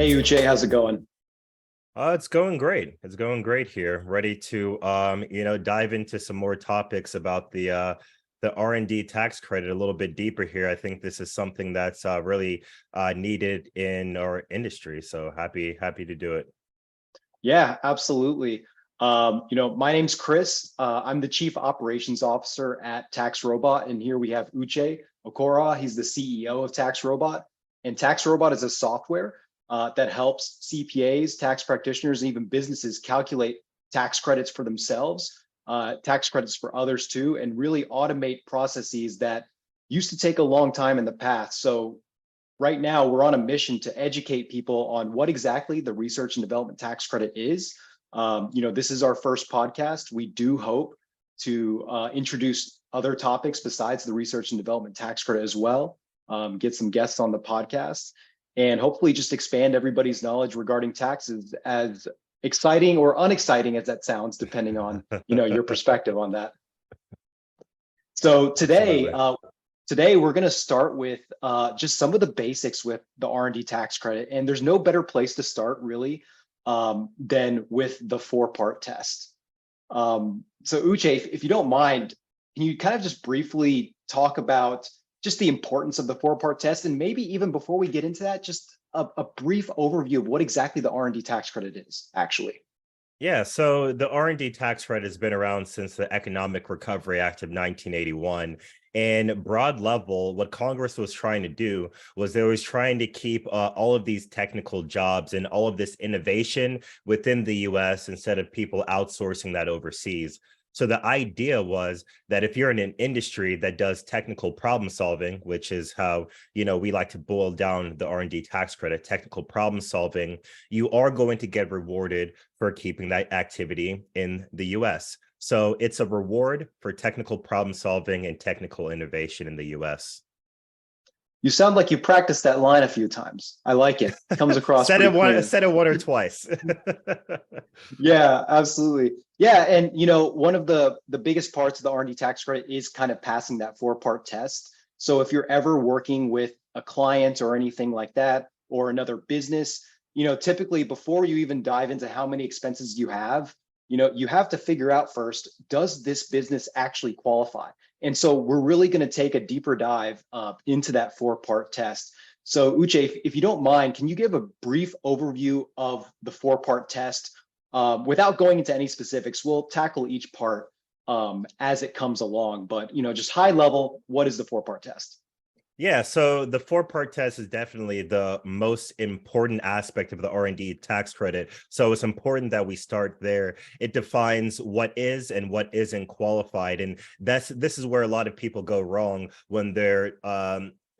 Hey Uche, how's it going? It's going great. It's going great here. Ready to dive into some more topics about the R&D tax credit a little bit deeper here. I think this is something that's really needed in our industry. So happy to do it. Yeah, absolutely. My name's Chris. I'm the Chief Operations Officer at TaxRobot, and here we have Uche Okoroha. He's the CEO of TaxRobot, and TaxRobot is a software that helps CPAs, tax practitioners, and even businesses calculate tax credits for themselves, tax credits for others too, and really automate processes that used to take a long time in the past. So right now we're on a mission to educate people on what exactly the research and development tax credit is. This is our first podcast. We do hope to introduce other topics besides the research and development tax credit as well, get some guests on the podcast, and hopefully just expand everybody's knowledge regarding taxes, as exciting or unexciting as that sounds, depending on your perspective on that. So today, Absolutely. Today, we're going to start with just some of the basics with the R&D tax credit. And there's no better place to start, really, than with the four-part test. So Uche, if you don't mind, can you kind of just briefly talk about just the importance of the four-part test? And maybe even before we get into that, just a brief overview of what exactly the R&D tax credit is, actually. Yeah, so the R&D tax credit has been around since the Economic Recovery Act of 1981. And broad level, what Congress was trying to do was they was trying to keep all of these technical jobs and all of this innovation within the US instead of people outsourcing that overseas. So the idea was that if you're in an industry that does technical problem solving, which is how, we like to boil down the R&D tax credit, technical problem solving, you are going to get rewarded for keeping that activity in the US. So it's a reward for technical problem solving and technical innovation in the US. You sound like you practiced that line a few times. I like it. Comes across said pretty it one clear. said it one or twice. Yeah, absolutely. Yeah, and one of the biggest parts of the R&D tax credit is kind of passing that four-part test. So if you're ever working with a client or anything like that, or another business, typically before you even dive into how many expenses you have, you have to figure out first, does this business actually qualify? And so we're really going to take a deeper dive into that four-part test. So Uche, if you don't mind, can you give a brief overview of the four-part test? Without going into any specifics, we'll tackle each part as it comes along. But just high level, what is the four-part test? Yeah, so the four-part test is definitely the most important aspect of the R&D tax credit. So it's important that we start there. It defines what is and what isn't qualified. And this is where a lot of people go wrong when they're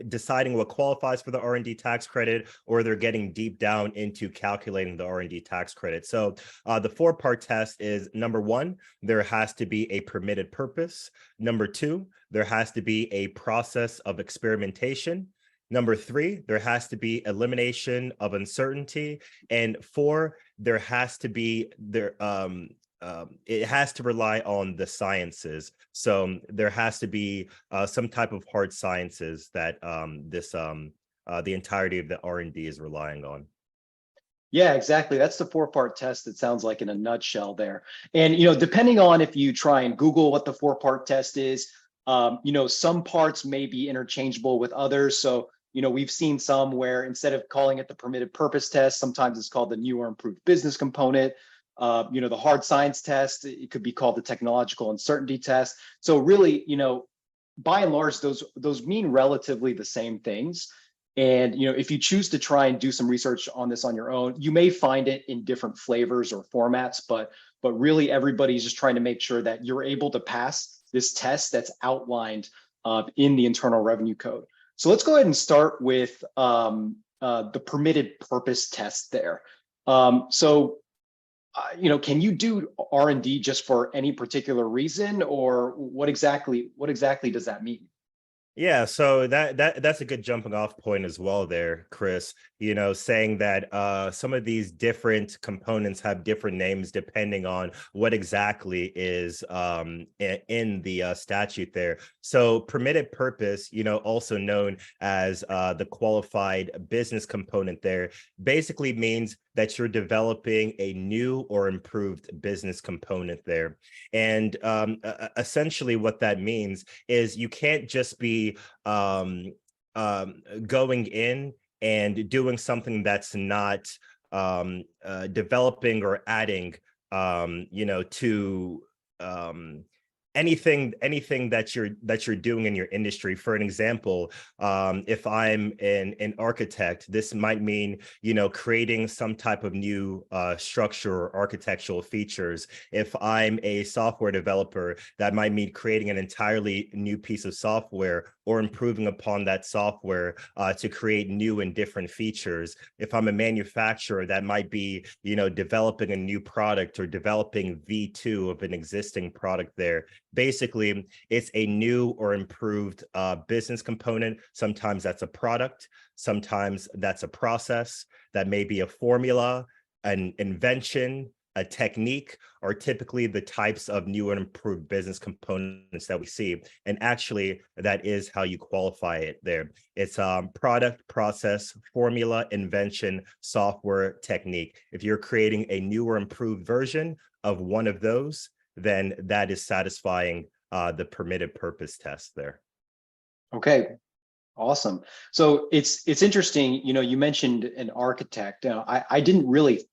deciding what qualifies for the R&D tax credit, or they're getting deep down into calculating the R&D tax credit. So the four-part test is: number one, there has to be a permitted purpose. Number two, there has to be a process of experimentation. Number three, there has to be elimination of uncertainty. And four, there has to be it has to rely on the sciences. So there has to be some type of hard sciences that the entirety of the R&D is relying on. Yeah, exactly. That's the four-part test. It sounds like in a nutshell there. And depending on if you try and Google what the four-part test is, some parts may be interchangeable with others. So we've seen some where instead of calling it the permitted purpose test, sometimes it's called the new or improved business component. The hard science test, it could be called the technological uncertainty test. So really, by and large, those mean relatively the same things. And if you choose to try and do some research on this on your own, you may find it in different flavors or formats, but really everybody's just trying to make sure that you're able to pass this test that's outlined in the Internal Revenue Code. So let's go ahead and start with the permitted purpose test there. Can you do R&D just for any particular reason, or what exactly does that mean? Yeah, so that's a good jumping off point as well there, Chris. Saying that some of these different components have different names depending on what exactly is in the statute there. So permitted purpose, also known as the qualified business component there, basically means that you're developing a new or improved business component there. And essentially what that means is you can't just be um, going in and doing something that's not developing or adding, to um, anything that you're doing in your industry. For an example, if I'm an architect, this might mean creating some type of new structure or architectural features. If I'm a software developer, that might mean creating an entirely new piece of software or improving upon that software to create new and different features. If I'm a manufacturer, that might be developing a new product or developing V2 of an existing product there. Basically, it's a new or improved business component. Sometimes that's a product, sometimes that's a process, that may be a formula, an invention, a technique, are typically the types of new and improved business components that we see. And actually, that is how you qualify it there. It's product, process, formula, invention, software, technique. If you're creating a new or improved version of one of those, then that is satisfying the permitted purpose test there. Okay, awesome. So it's interesting. You mentioned an architect. I didn't really,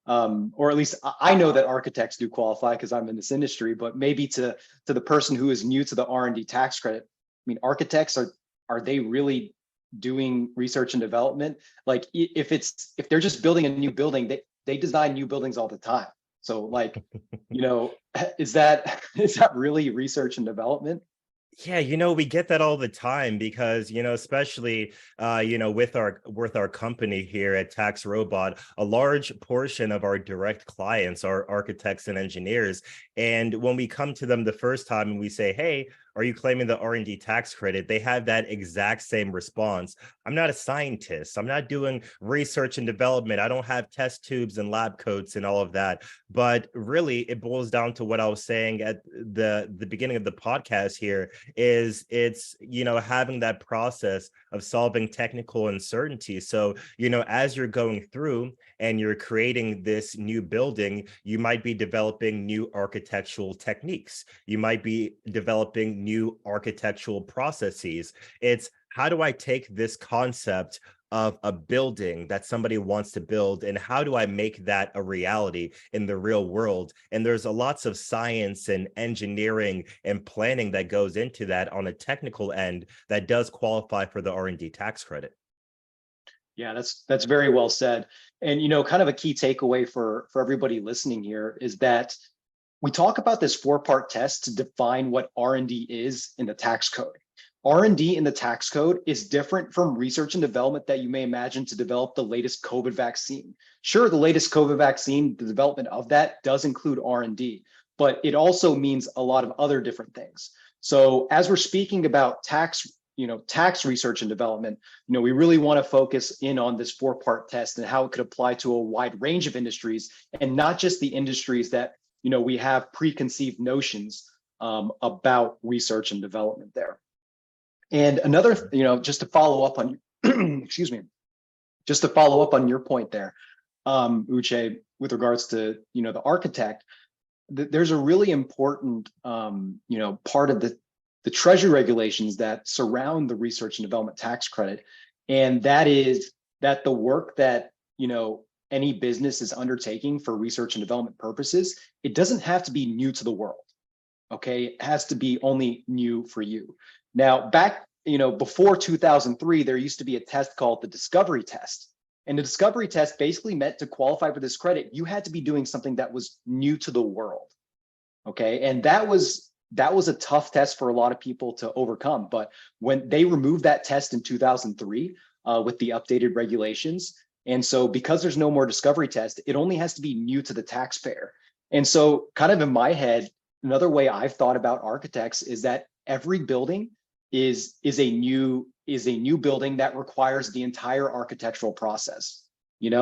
or at least I know that architects do qualify because I'm in this industry. But maybe to the person who is new to the R&D tax credit, I mean, architects are they really doing research and development? Like if they're just building a new building, they design new buildings all the time. So like, is that really research and development? Yeah, we get that all the time because, especially, with our company here at TaxRobot, a large portion of our direct clients are architects and engineers. And when we come to them the first time and we say, hey, are you claiming the R&D tax credit? They have that exact same response. I'm not a scientist. I'm not doing research and development. I don't have test tubes and lab coats and all of that. But really, it boils down to what I was saying at the beginning of the podcast here is it's, having that process of solving technical uncertainty. So, as you're going through and you're creating this new building, you might be developing new architectural techniques. You might be developing new architectural processes. It's how do I take this concept of a building that somebody wants to build and how do I make that a reality in the real world? And there's lots of science and engineering and planning that goes into that on a technical end that does qualify for the R&D tax credit. Yeah, that's very well said. And kind of a key takeaway for everybody listening here is that we talk about this 4-part test to define what R&D is in the tax code. R&D in the tax code is different from research and development that you may imagine to develop the latest COVID vaccine. Sure, the latest COVID vaccine, the development of that does include R&D, but it also means a lot of other different things. So as we're speaking about tax research and development, we really want to focus in on this 4-part test and how it could apply to a wide range of industries and not just the industries that we have preconceived notions about research and development there. And another, just to follow up on, excuse me, just to follow up on your point there, Uche, with regards to, the architect, there's a really important, part of the Treasury regulations that surround the research and development tax credit. And that is that the work that, any business is undertaking for research and development purposes, it doesn't have to be new to the world. Okay, it has to be only new for you. Now, back, before 2003, there used to be a test called the discovery test. And the discovery test basically meant to qualify for this credit, you had to be doing something that was new to the world. Okay, and that was a tough test for a lot of people to overcome. But when they removed that test in 2003 with the updated regulations, and so because there's no more discovery test, it only has to be new to the taxpayer. And so kind of in my head, another way I've thought about architects is that every building is a new building that requires the entire architectural process. And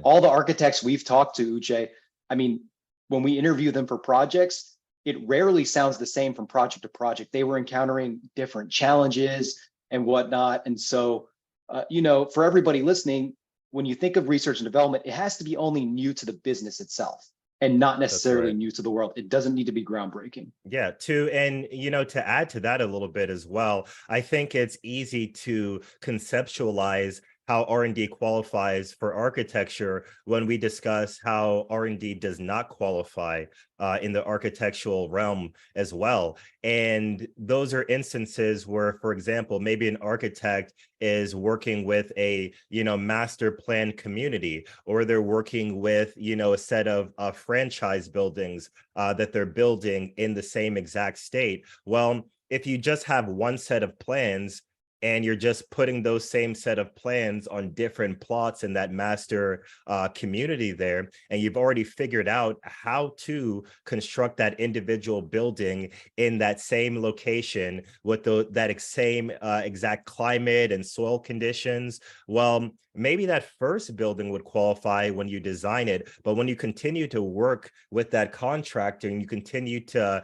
all the architects we've talked to, Uche, I mean, when we interview them for projects, it rarely sounds the same from project to project. They were encountering different challenges and whatnot. And so, for everybody listening, when you think of research and development, it has to be only new to the business itself and not necessarily new to the world. It doesn't need to be groundbreaking. Yeah, to add to that a little bit as well, I think it's easy to conceptualize how R&D qualifies for architecture when we discuss how R&D does not qualify in the architectural realm as well. And those are instances where, for example, maybe an architect is working with a, master plan community, or they're working with, a set of franchise buildings that they're building in the same exact state. Well, if you just have one set of plans, and you're just putting those same set of plans on different plots in that master community there, and you've already figured out how to construct that individual building in that same location with that same exact climate and soil conditions, well, maybe that first building would qualify when you design it, but when you continue to work with that contractor and you continue to,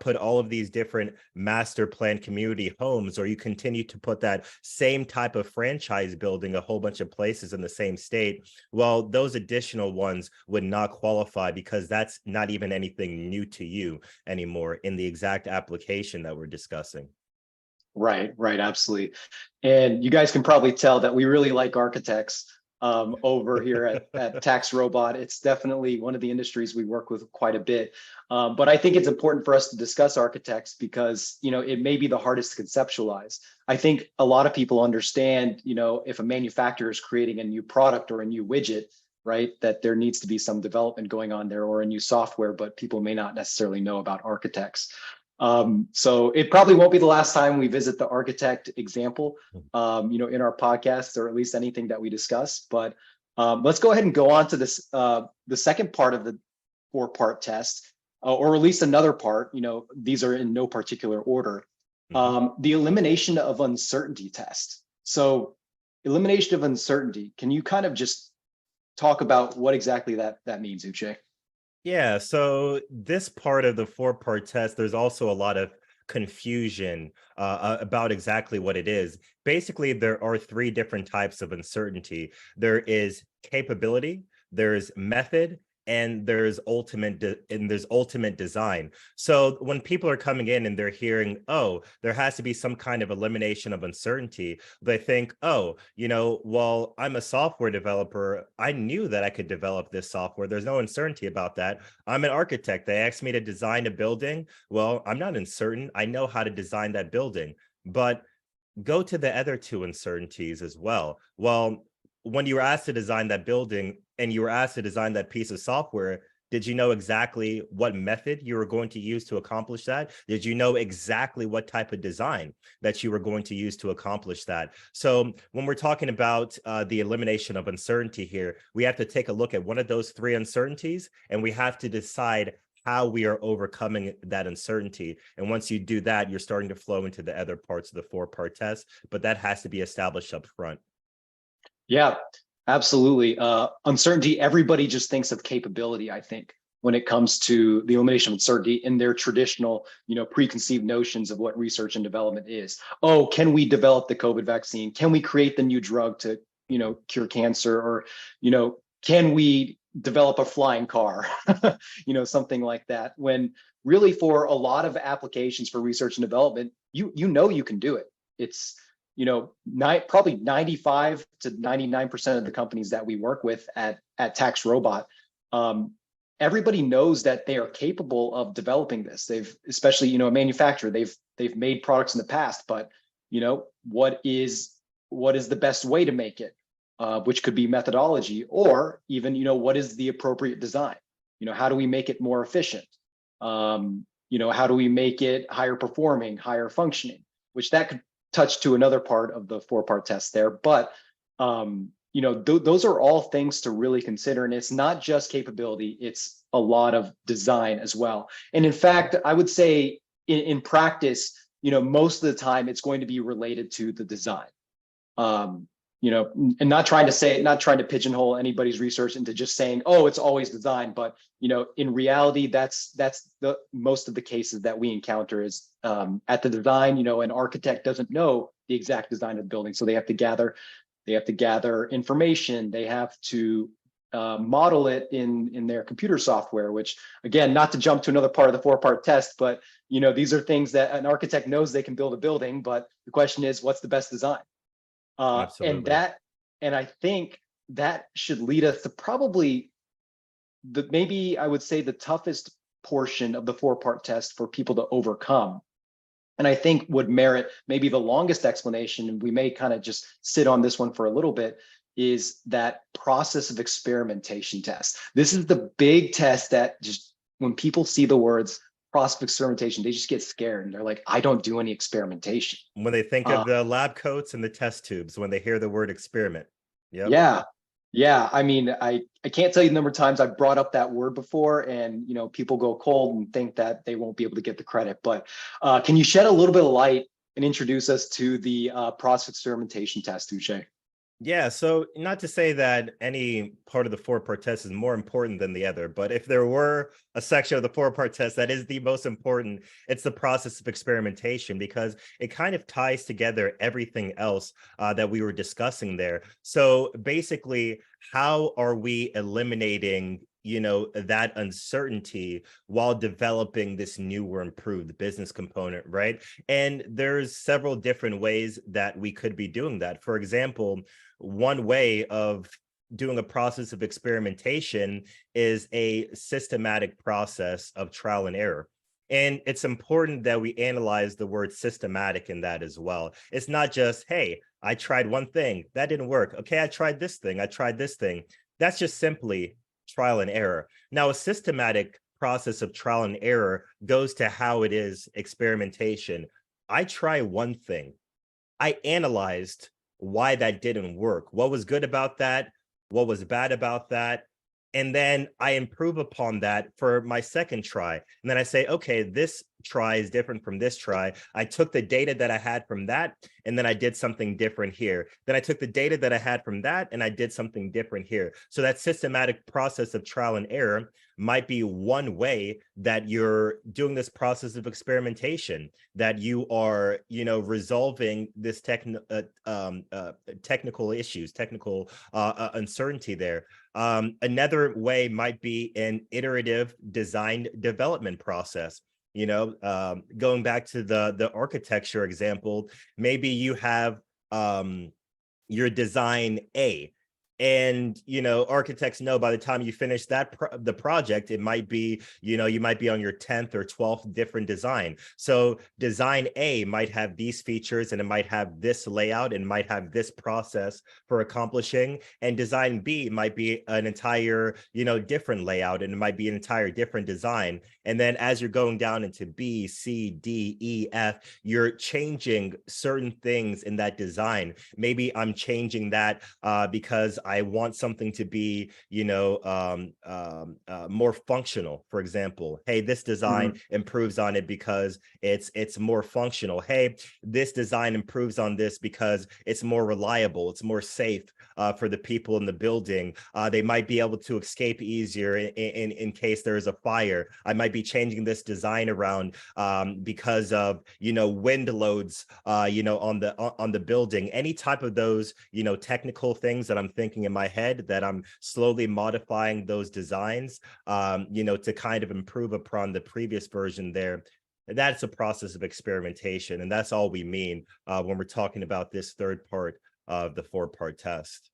put all of these different master plan community homes, or you continue to put that same type of franchise building a whole bunch of places in the same state, well, those additional ones would not qualify because that's not even anything new to you anymore in the exact application that we're discussing. Right, absolutely. And you guys can probably tell that we really like architects over here at TaxRobot. It's definitely one of the industries we work with quite a bit. But I think it's important for us to discuss architects because, it may be the hardest to conceptualize. I think a lot of people understand, if a manufacturer is creating a new product or a new widget, right, that there needs to be some development going on there or a new software, but people may not necessarily know about architects. So it probably won't be the last time we visit the architect example, in our podcast, or at least anything that we discuss. But let's go ahead and go on to this, the second part of the 4-part test, or at least another part. These are in no particular order. The elimination of uncertainty test. So elimination of uncertainty, can you kind of just talk about what exactly that means, Uche? Yeah, so this part of the 4-part test, there's also a lot of confusion about exactly what it is. Basically, there are 3 different types of uncertainty. There is capability, there's method, and there's ultimate design. So when people are coming in and they're hearing, oh, there has to be some kind of elimination of uncertainty, they think, oh, well, I'm a software developer. I knew that I could develop this software. There's no uncertainty about that. I'm an architect. They asked me to design a building. Well, I'm not uncertain. I know how to design that building. But go to the other 2 uncertainties as well. Well, when you were asked to design that building and you were asked to design that piece of software, did you know exactly what method you were going to use to accomplish that? Did you know exactly what type of design that you were going to use to accomplish that? So when we're talking about the elimination of uncertainty here, we have to take a look at one of those 3 uncertainties, and we have to decide how we are overcoming that uncertainty. And once you do that, you're starting to flow into the other parts of the 4-part test, but that has to be established up front. Yeah, absolutely. Uncertainty, everybody just thinks of capability, I think, when it comes to the elimination of uncertainty in their traditional, preconceived notions of what research and development is. Oh, can we develop the COVID vaccine? Can we create the new drug to, cure cancer? Or, can we develop a flying car? Something like that. When really for a lot of applications for research and development, you can do it. It's probably 95 to 99% of the companies that we work with at TaxRobot, everybody knows that they are capable of developing this. They've, especially, a manufacturer, they've made products in the past, but what is the best way to make it, which could be methodology, or even, what is the appropriate design? How do we make it more efficient? How do we make it higher performing, higher functioning, which that could touch to another part of the 4-part test there. But, those are all things to really consider. And it's not just capability, it's a lot of design as well. And in fact, I would say in practice, most of the time it's going to be related to the design. And not trying to pigeonhole anybody's research into just saying, oh, it's always design. But, in reality, that's the most of the cases that we encounter is at the design, an architect doesn't know the exact design of the building. So they have to gather information. They have to model it in their computer software, which, again, not to jump to another part of the 4-part test, but, these are things that an architect knows they can build a building. But the question is, what's the best design? Absolutely. And I think that should lead us to probably maybe I would say the toughest portion of the 4-part test for people to overcome. And I think would merit maybe the longest explanation, and we may kind of just sit on this one for a little bit, is that process of experimentation test. This is the big test that just, when people see the words process of experimentation, they just get scared and they're like, I don't do any experimentation. When they think of the lab coats and the test tubes, when they hear the word experiment. Yep. Yeah. I mean, I can't tell you the number of times I've brought up that word before, and people go cold and think that they won't be able to get the credit. But can you shed a little bit of light and introduce us to the process of experimentation test, Uche? Yeah, so not to say that any part of the 4-part test is more important than the other, but if there were a section of the 4-part test that is the most important, it's the process of experimentation, because it kind of ties together everything else that we were discussing there. So basically, how are we eliminating that uncertainty while developing this new or improved business component, right? And there's several different ways that we could be doing that. For example, one way of doing a process of experimentation is a systematic process of trial and error. And it's important that we analyze the word systematic in that as well. It's not just, hey, I tried one thing, that didn't work. Okay, I tried this thing. That's just simply trial and error. Now, a systematic process of trial and error goes to how it is experimentation. I try one thing. I analyzed why that didn't work. What was good about that? What was bad about that? And then I improve upon that for my second try. And then I say, okay, this try is different from this try. I took the data that I had from that, and then I did something different here. Then I took the data that I had from that, and I did something different here. So that systematic process of trial and error might be one way that you're doing this process of experimentation, that you are, resolving this technical issues, technical uncertainty there. Another way might be an iterative design development process. Going back to the architecture example, maybe you have your design A, and architects know by the time you finish the project, it might be you might be on your 10th or 12th different design. So design A might have these features, and it might have this layout, and might have this process for accomplishing, and design B might be an entire different layout, and it might be an entire different design. And then as you're going down into B, C, D, E, F, you're changing certain things in that design. Maybe I'm changing that because I want something to be, more functional. For example, hey, this design improves on it because it's more functional. Hey, this design improves on this because it's more reliable. It's more safe for the people in the building. They might be able to escape easier in case there is a fire. I might be changing this design around because of wind loads on the building. Any type of those technical things that I'm thinking in my head, that I'm slowly modifying those designs to kind of improve upon the previous version there. That's a process of experimentation, and that's all we mean when we're talking about this third part of the 4-part test.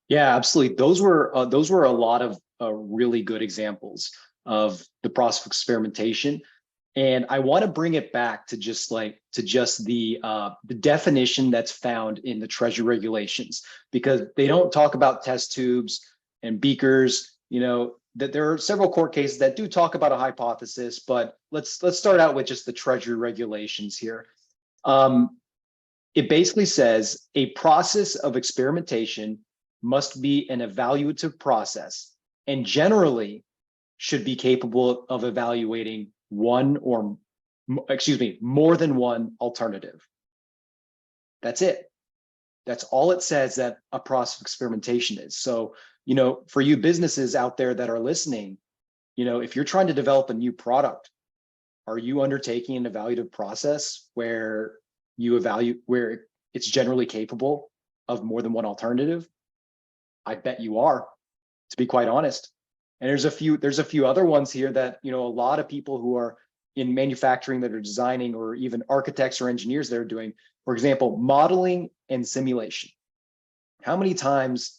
Yeah, absolutely. Those were a lot of really good examples of the process of experimentation. And I want to bring it back to just the definition that's found in the Treasury regulations, because they don't talk about test tubes and beakers. That there are several court cases that do talk about a hypothesis, but let's start out with just the Treasury regulations here. It basically says a process of experimentation must be an evaluative process, and generally should be capable of evaluating one or more than one alternative. That's it. That's all it says that a process of experimentation is. So, for you businesses out there that are listening, if you're trying to develop a new product, are you undertaking an evaluative process where you evaluate where it's generally capable of more than one alternative? I bet you are, to be quite honest. And there's a few other ones here that, a lot of people who are in manufacturing that are designing, or even architects or engineers that are doing, for example, modeling and simulation. How many times,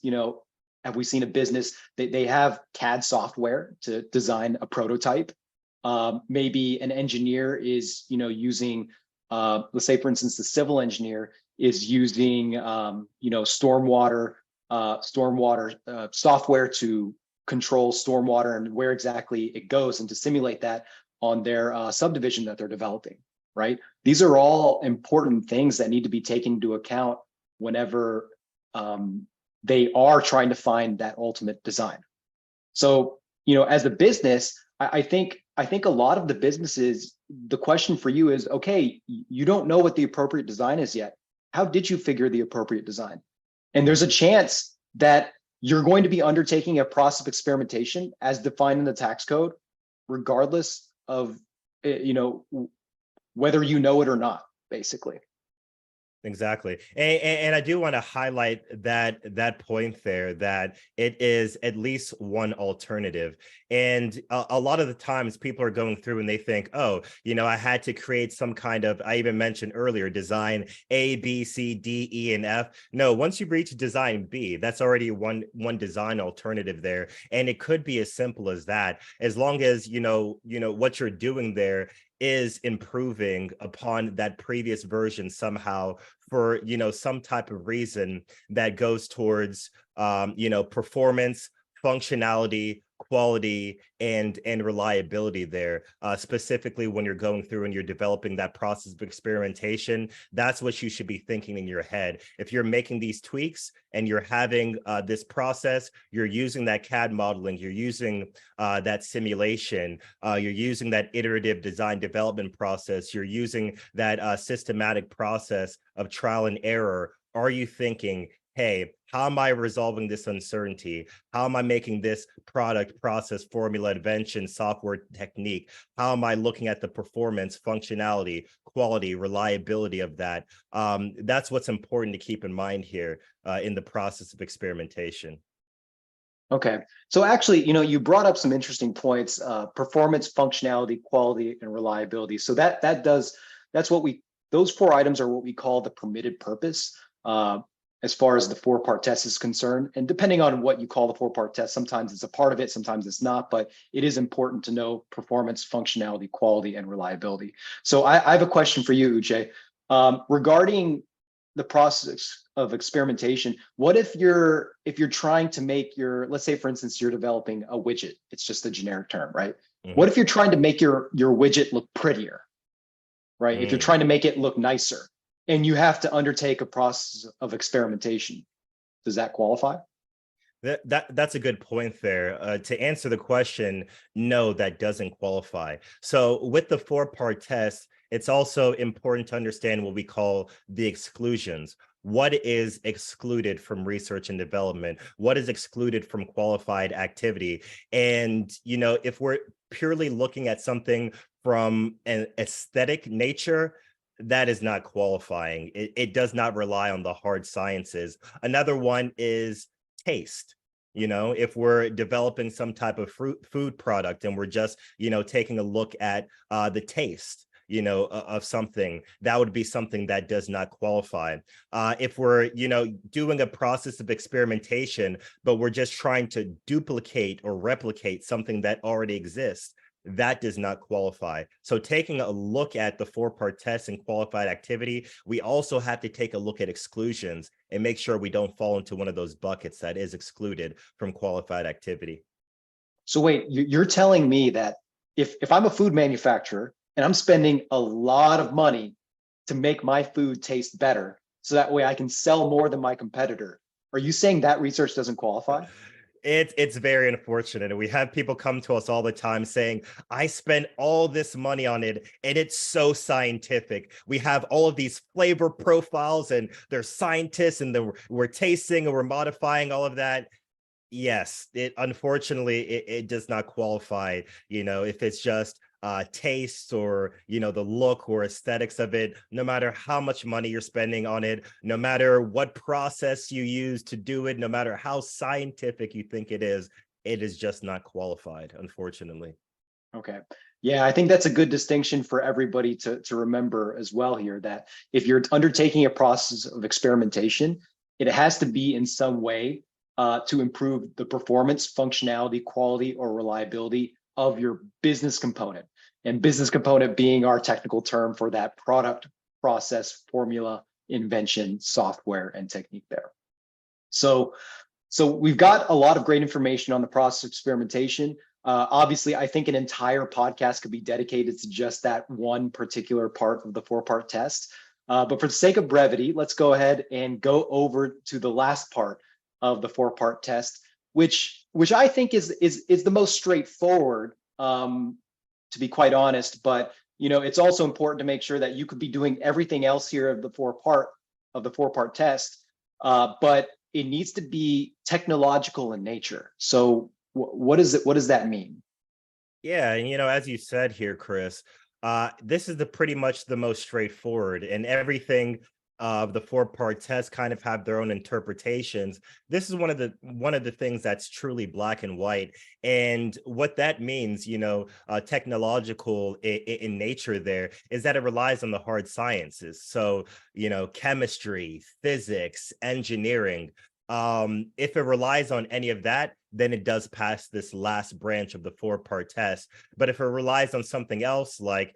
have we seen a business that they have CAD software to design a prototype? Maybe an engineer is, using, let's say, for instance, the civil engineer is using, stormwater software to control stormwater and where exactly it goes, and to simulate that on their subdivision that they're developing, right? These are all important things that need to be taken into account whenever they are trying to find that ultimate design. So, as a business, I think a lot of the businesses, the question for you is, okay, you don't know what the appropriate design is yet. How did you figure the appropriate design? And there's a chance that you're going to be undertaking a process of experimentation as defined in the tax code, regardless of, whether you know it or not, basically. Exactly. And I do want to highlight that point there, that it is at least one alternative. And a lot of the times people are going through and they think, oh, I had to create some kind of, I even mentioned earlier, design A, B, C, D, E, and F. No, once you reach design B, that's already one design alternative there. And it could be as simple as that, as long as, what you're doing there is improving upon that previous version somehow, for some type of reason that goes towards performance, functionality, quality, and reliability there. Specifically when you're going through and you're developing that process of experimentation, that's what you should be thinking in your head. If you're making these tweaks and you're having this process, you're using that CAD modeling, you're using that simulation, you're using that iterative design development process, you're using that systematic process of trial and error. Are you thinking, hey, how am I resolving this uncertainty? How am I making this product, process, formula, invention, software, technique? How am I looking at the performance, functionality, quality, reliability of that? That's what's important to keep in mind here in the process of experimentation. Okay. So actually, you brought up some interesting points, performance, functionality, quality, and reliability. So those four items are what we call the permitted purpose. As far as the four-part test is concerned. And depending on what you call the four-part test, sometimes it's a part of it, sometimes it's not, but it is important to know performance, functionality, quality, and reliability. So I have a question for you, Uche. Regarding the process of experimentation, what if you're trying to make let's say, for instance, you're developing a widget. It's just a generic term, right? Mm-hmm. What if you're trying to make your widget look prettier, right? If you're trying to make it look nicer, and you have to undertake a process of experimentation, does that qualify? That's a good point there. To answer the question, no, that doesn't qualify. So with the four-part test, it's also important to understand what we call the exclusions. What is excluded from research and development? What is excluded from qualified activity? And, if we're purely looking at something from an aesthetic nature, that is not qualifying. It does not rely on the hard sciences. Another one is taste. If we're developing some type of food product and we're just, taking a look at the taste, of something, that would be something that does not qualify. If we're, doing a process of experimentation, but we're just trying to duplicate or replicate something that already exists, that does not qualify. So taking a look at the four-part test and qualified activity, we also have to take a look at exclusions and make sure we don't fall into one of those buckets that is excluded from qualified activity. So wait, you're telling me that if I'm a food manufacturer and I'm spending a lot of money to make my food taste better, so that way I can sell more than my competitor, are you saying that research doesn't qualify? It's very unfortunate. And we have people come to us all the time saying, I spent all this money on it and it's so scientific. We have all of these flavor profiles and they're scientists and we're tasting and we're modifying all of that. Yes, it unfortunately it does not qualify, if it's just taste or the look or aesthetics of it. No matter how much money you're spending on it, no matter what process you use to do it, no matter how scientific you think it is just not qualified, unfortunately. Okay. Yeah, I think that's a good distinction for everybody to remember as well here, that if you're undertaking a process of experimentation, it has to be in some way to improve the performance, functionality, quality, or reliability of your business component. And business component being our technical term for that product, process, formula, invention, software, and technique there. So we've got a lot of great information on the process of experimentation. Obviously, I think an entire podcast could be dedicated to just that one particular part of the 4-part test. But for the sake of brevity, let's go ahead and go over to the last part of the 4-part test, which I think is the most straightforward, to be quite honest. But it's also important to make sure that you could be doing everything else here of the 4-part test, but it needs to be technological in nature. So what does that mean? Yeah, and as you said here, Chris, this is pretty much the most straightforward, and everything of the 4-part test kind of have their own interpretations. This is one of the things that's truly black and white, and what that means, technological in nature, there is that it relies on the hard sciences. So chemistry, physics, engineering. If it relies on any of that, then it does pass this last branch of the 4-part test. But if it relies on something else, like,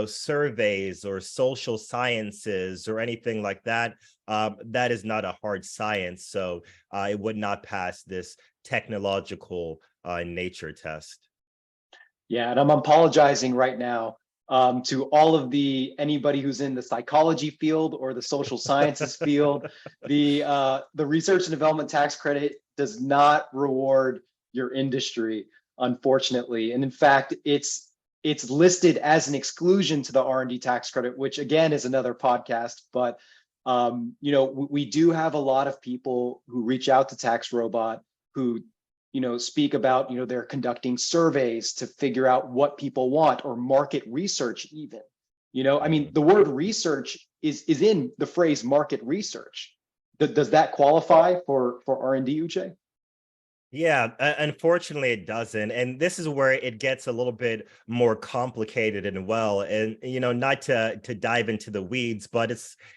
surveys or social sciences or anything like that, that is not a hard science. So it would not pass this technological nature test. Yeah, and I'm apologizing right now to all of anybody who's in the psychology field or the social sciences field. The research and development tax credit does not reward your industry, unfortunately. And in fact, it's listed as an exclusion to the R&D tax credit, which again is another podcast. But we do have a lot of people who reach out to TaxRobot who speak about, they're conducting surveys to figure out what people want, or market research even. I mean, the word research is in the phrase market research. Does that qualify for R&D, Uche? Yeah, unfortunately it doesn't. And this is where it gets a little bit more complicated and not to dive into the weeds, but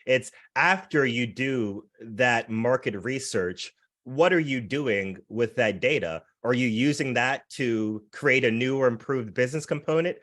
it's after you do that market research, what are you doing with that data? Are you using that to create a new or improved business component?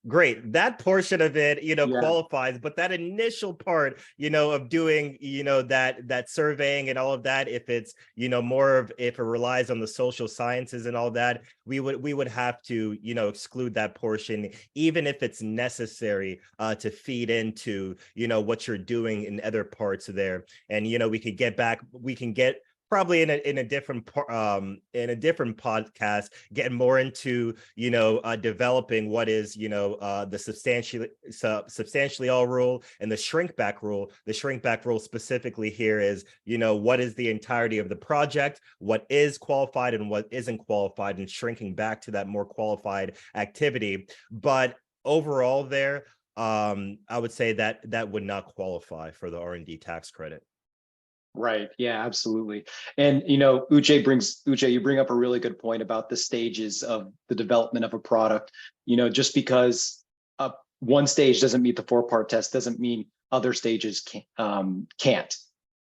Great. That portion of it, Yeah. qualifies, but that initial part, of doing, that surveying and all of that, if it's, if it relies on the social sciences and all that, we would have to, exclude that portion, even if it's necessary to feed into, what you're doing in other parts of there. And, we can get probably in a different podcast, getting more into developing what is the substantially all rule and the shrink back rule. The shrink back rule specifically here is what is the entirety of the project, what is qualified and what isn't qualified, and shrinking back to that more qualified activity. But overall, there, I would say that would not qualify for the R&D tax credit. Right. Yeah, absolutely. And Uche, you bring up a really good point about the stages of the development of a product. Just because one stage doesn't meet the 4-part test doesn't mean other stages can't.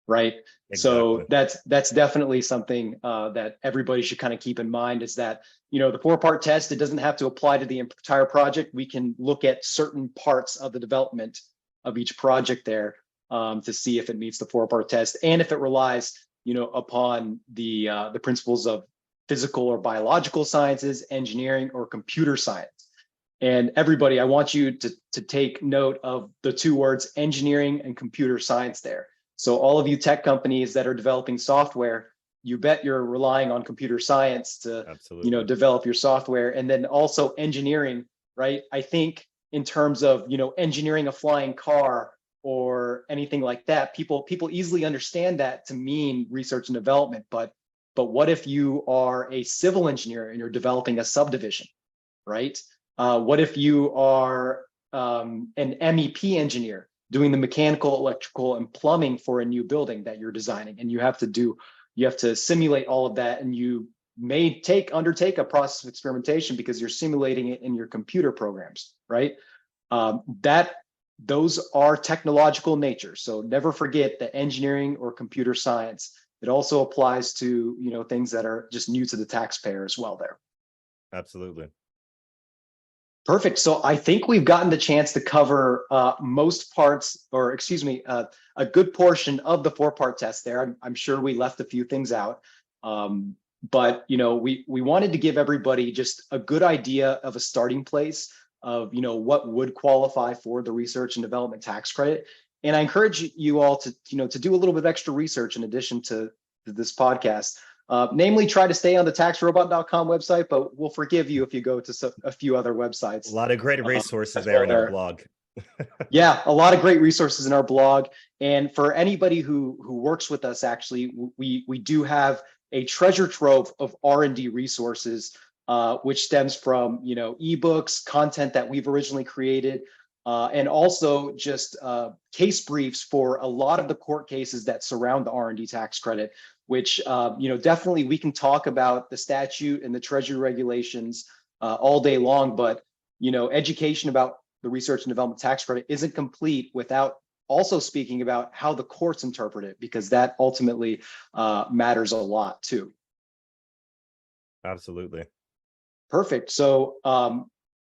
Right. Exactly. So that's definitely something that everybody should kind of keep in mind, is that the 4-part test, it doesn't have to apply to the entire project. We can look at certain parts of the development of each project there, to see if it meets the 4-part test, and if it relies, upon the principles of physical or biological sciences, engineering, or computer science. And everybody, I want you to take note of the 2 words, engineering and computer science there. So all of you tech companies that are developing software, you bet you're relying on computer science to, Absolutely. develop your software. And then also engineering, right? I think in terms of, engineering a flying car or anything like that, people easily understand that to mean research and development. But what if you are a civil engineer and you're developing a subdivision, right? What if you are an MEP engineer doing the mechanical, electrical, and plumbing for a new building that you're designing, and you have to simulate all of that, and you may undertake a process of experimentation because you're simulating it in your computer programs, right? Those are technological nature. So never forget that engineering or computer science, it also applies to, things that are just new to the taxpayer as well there. Absolutely. Perfect. So I think we've gotten the chance to cover most parts, or excuse me, a good portion of the 4-part test there. I'm sure we left a few things out. But we wanted to give everybody just a good idea of a starting place of what would qualify for the research and development tax credit. And I encourage you all to to do a little bit of extra research in addition to this podcast. Namely, try to stay on the taxrobot.com website, but we'll forgive you if you go to a few other websites. A lot of great resources there in our blog. Yeah, a lot of great resources in our blog. And for anybody who works with us, actually, we do have a treasure trove of R&D resources, which stems from ebooks, content that we've originally created, and also just case briefs for a lot of the court cases that surround the R&D tax credit, which definitely we can talk about the statute and the Treasury regulations all day long, but education about the research and development tax credit isn't complete without also speaking about how the courts interpret it, because that ultimately matters a lot too. Absolutely. Perfect. So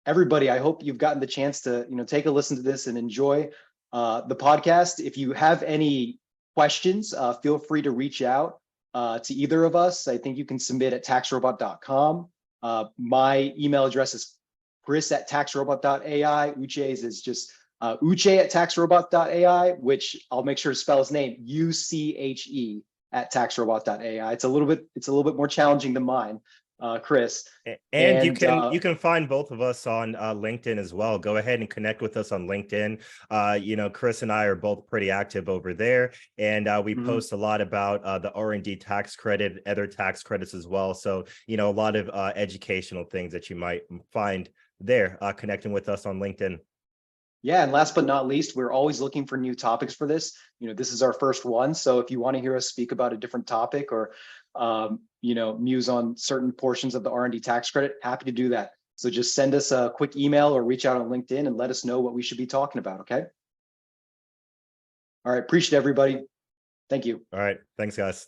everybody, I hope you've gotten the chance to take a listen to this and enjoy the podcast. If you have any questions, feel free to reach out to either of us. I think you can submit at taxrobot.com. My email address is chris@taxrobot.ai. Uche's is just Uche@taxrobot.ai, which I'll make sure to spell his name, UCHE @taxrobot.ai. It's a little bit more challenging than mine, Chris. And you can find both of us on LinkedIn as well. Go ahead and connect with us on LinkedIn. Chris and I are both pretty active over there, and we post a lot about the R&D tax credit, other tax credits as well. So a lot of educational things that you might find there, connecting with us on LinkedIn. Yeah, and last but not least, we're always looking for new topics for this. This is our first one, so if you want to hear us speak about a different topic or muse on certain portions of the R&D tax credit, happy to do that. So just send us a quick email or reach out on LinkedIn and let us know what we should be talking about, okay? All right, appreciate everybody. Thank you. All right, thanks, guys.